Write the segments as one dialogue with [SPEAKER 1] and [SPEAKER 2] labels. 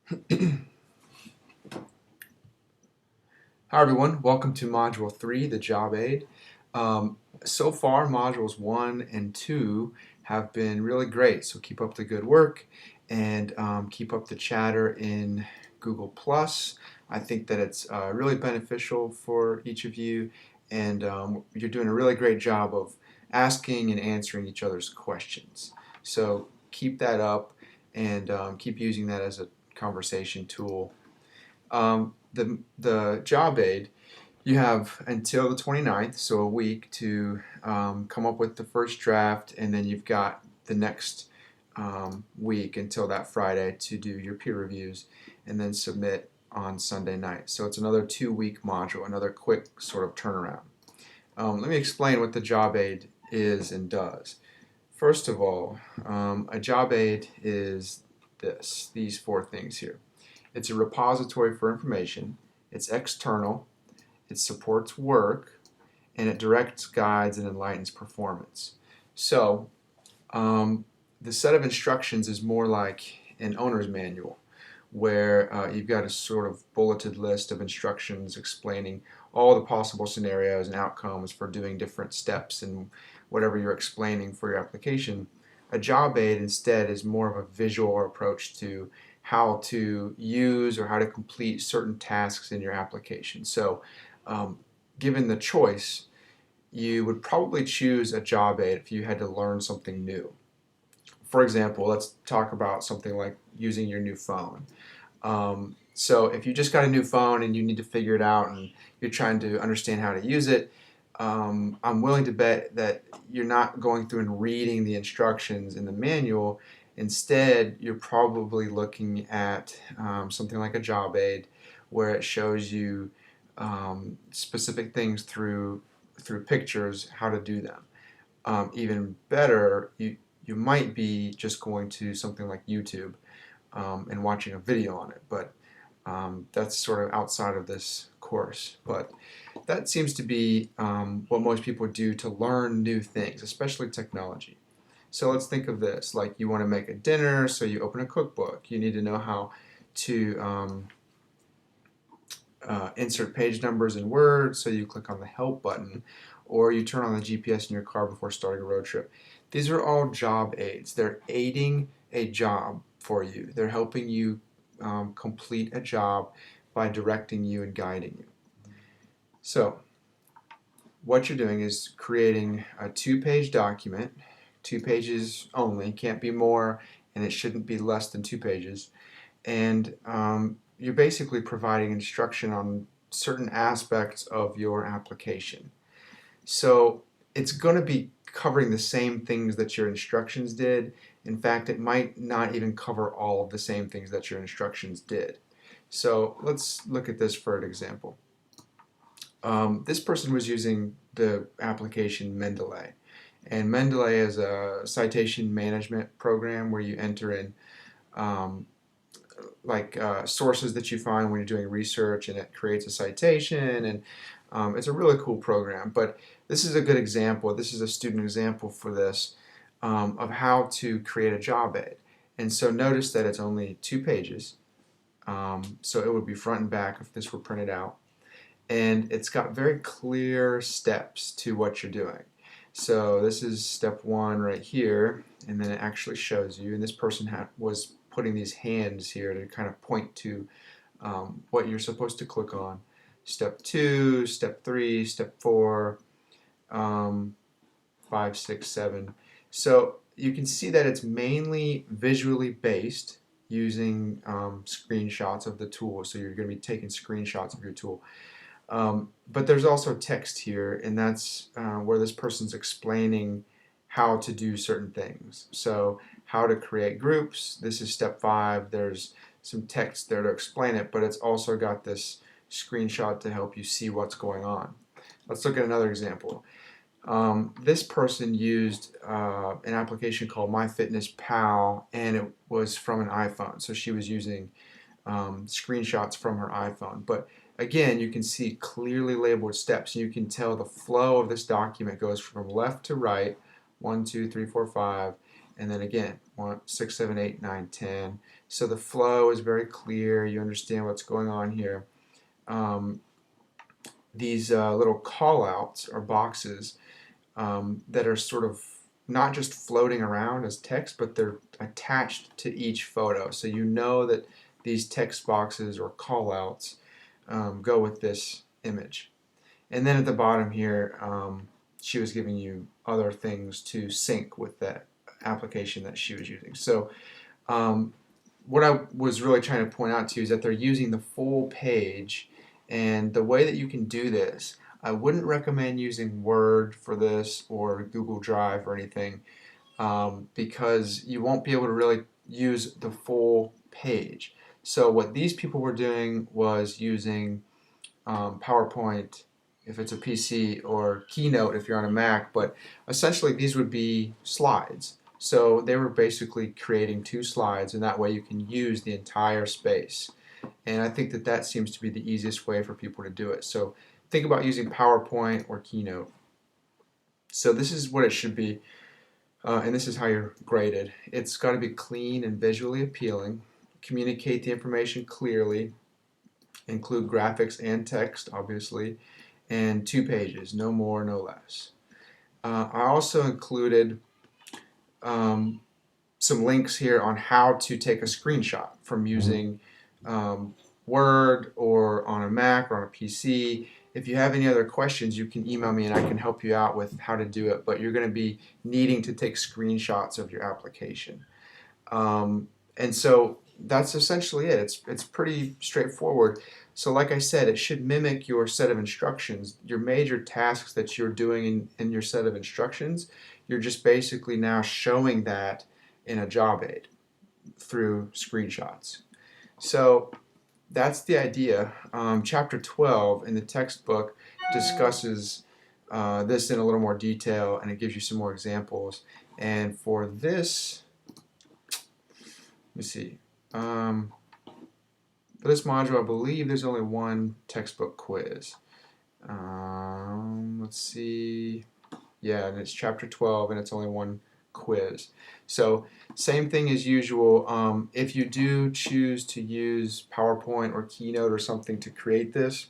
[SPEAKER 1] Hi everyone, welcome to Module 3, the Job Aid. So far, Modules 1 and 2 have been really great, so keep up the good work and keep up the chatter in Google+. I think that it's really beneficial for each of you, and you're doing a really great job of asking and answering each other's questions. So keep that up and keep using that as a conversation tool. The job aid, you have until the 29th, so a week, to come up with the first draft, and then you've got the next week until that Friday to do your peer reviews and then submit on Sunday night. So it's another 2-week module, another quick sort of turnaround. Let me explain what the job aid is and does. First of all, a job aid is these 4 things here. It's a repository for information, it's external, it supports work, and it directs, guides, and enlightens performance. So the set of instructions is more like an owner's manual, where you've got a sort of bulleted list of instructions explaining all the possible scenarios and outcomes for doing different steps and whatever you're explaining for your application. A job aid instead is more of a visual approach to how to use or how to complete certain tasks in your application. So given the choice, you would probably choose a job aid if you had to learn something new. For example, let's talk about something like using your new phone. So if you just got a new phone and you need to figure it out and you're trying to understand how to use it, I'm willing to bet that you're not going through and reading the instructions in the manual. Instead, you're probably looking at something like a job aid where it shows you specific things through pictures how to do them. Even better, you might be just going to something like YouTube and watching a video on it, but that's sort of outside of this course. But that seems to be what most people do to learn new things, especially technology. So let's think of this, like you want to make a dinner, so you open a cookbook. You need to know how to insert page numbers in Word, so you click on the Help button, or you turn on the GPS in your car before starting a road trip. These are all job aids. They're aiding a job for you. They're helping you complete a job by directing you and guiding you. So what you're doing is creating a 2-page document, 2 pages only, can't be more, and it shouldn't be less than 2 pages. And you're basically providing instruction on certain aspects of your application. So it's going to be covering the same things that your instructions did. In fact, it might not even cover all of the same things that your instructions did. So let's look at this for an example. This person was using the application Mendeley. And Mendeley is a citation management program where you enter in sources that you find when you're doing research, and it creates a citation, and it's a really cool program. But this is a good example. This is a student example for this of how to create a job aid. And so notice that it's only 2 pages. So it would be front and back if this were printed out. And it's got very clear steps to what you're doing. So this is step 1 right here, and then it actually shows you, and this person was putting these hands here to kind of point to what you're supposed to click on. Step 2, step 3, step 4, 5, 6, 7. So you can see that it's mainly visually based using screenshots of the tool. So you're going to be taking screenshots of your tool. But there's also text here, and that's where this person's explaining how to do certain things. So how to create groups, this is step 5. There's some text there to explain it, but it's also got this screenshot to help you see what's going on. Let's look at another example. This person used an application called MyFitnessPal, and it was from an iPhone. So she was using screenshots from her iPhone. But again, you can see clearly labeled steps. You can tell the flow of this document goes from left to right, 1, 2, 3, 4, 5, and then again 6, 7, 8, 9, 10. So the flow is very clear. You understand what's going on here. Um, these little call outs or boxes that are sort of not just floating around as text, but they're attached to each photo. So you know that these text boxes or call outs go with this image. And then at the bottom here, she was giving you other things to sync with that application that she was using. So what I was really trying to point out to you is that they're using the full page, and the way that you can do this, I wouldn't recommend using Word for this or Google Drive or anything, because you won't be able to really use the full page. So what these people were doing was using PowerPoint if it's a PC or Keynote if you're on a Mac, but essentially these would be slides. So they were basically creating 2 slides, and that way you can use the entire space. And I think that that seems to be the easiest way for people to do it. So think about using PowerPoint or Keynote. So this is what it should be, and this is how you're graded. It's got to be clean and visually appealing, communicate the information clearly, include graphics and text, obviously, and 2 pages, no more, no less. I also included some links here on how to take a screenshot from using Word or on a Mac or on a PC. If you have any other questions, you can email me and I can help you out with how to do it, but you're going to be needing to take screenshots of your application. And so that's essentially it. It's pretty straightforward. So like I said, it should mimic your set of instructions. Your major tasks that you're doing in your set of instructions, you're just basically now showing that in a job aid through screenshots. So that's the idea. Chapter 12 in the textbook discusses this in a little more detail, and it gives you some more examples. And for this, let me see. For this module, I believe there's only one textbook quiz. Let's see. Yeah, and it's chapter 12, and it's only one quiz. So same thing as usual. If you do choose to use PowerPoint or Keynote or something to create this,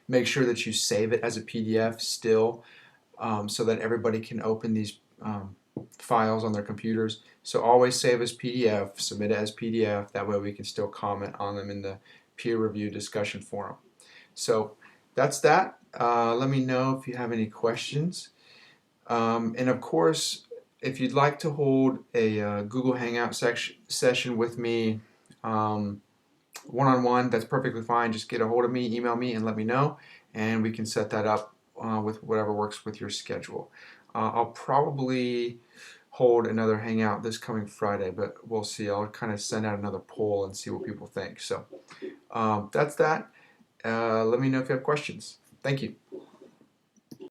[SPEAKER 1] make sure that you save it as a PDF still, so that everybody can open these files on their computers. So always save as PDF, submit it as PDF, that way we can still comment on them in the peer review discussion forum. So that's that. Let me know if you have any questions. And of course, if you'd like to hold a Google Hangout session with me one-on-one, that's perfectly fine. Just get a hold of me, email me, and let me know, and we can set that up with whatever works with your schedule. I'll probably hold another hangout this coming Friday, but we'll see. I'll kind of send out another poll and see what people think. So that's that. Let me know if you have questions. Thank you.